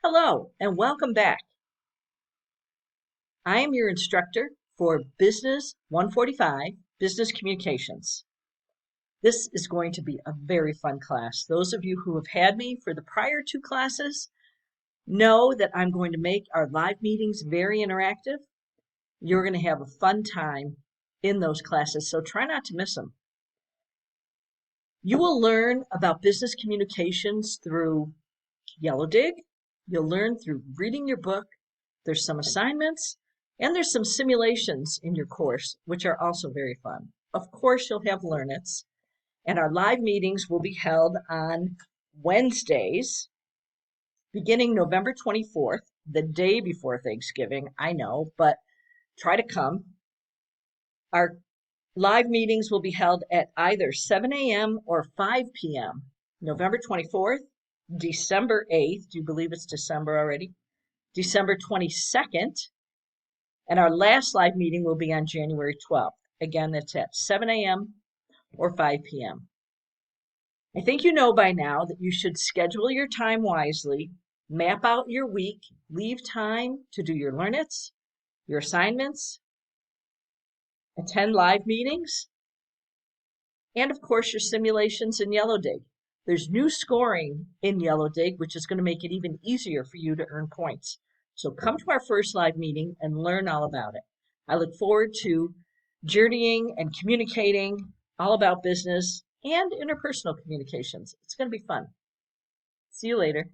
Hello and welcome back. I am your instructor for Business 145, Business Communications. This is going to be a very fun class. Those of you who have had me for the prior two classes know that I'm going to make our live meetings very interactive. You're going to have a fun time in those classes, so try not to miss them. You will learn about business communications through Yellow Dig. You'll learn through reading your book. There's some assignments, and there's some simulations in your course, which are also very fun. Of course, you'll have Learn-Its, and our live meetings will be held on Wednesdays, beginning November 24th, the day before Thanksgiving, I know, but try to come. Our live meetings will be held at either 7 a.m. or 5 p.m. November 24th, December 8th. Do you believe it's December already? December 22nd. And our last live meeting will be on January 12th. Again, that's at 7 a.m. or 5 p.m. I think you know by now that you should schedule your time wisely, map out your week, leave time to do your Learn-Its, your assignments, attend live meetings, and of course your simulations in Yellow Dig. There's new scoring in Yellow Dig, which is going to make it even easier for you to earn points. So come to our first live meeting and learn all about it. I look forward to journeying and communicating all about business and interpersonal communications. It's going to be fun. See you later.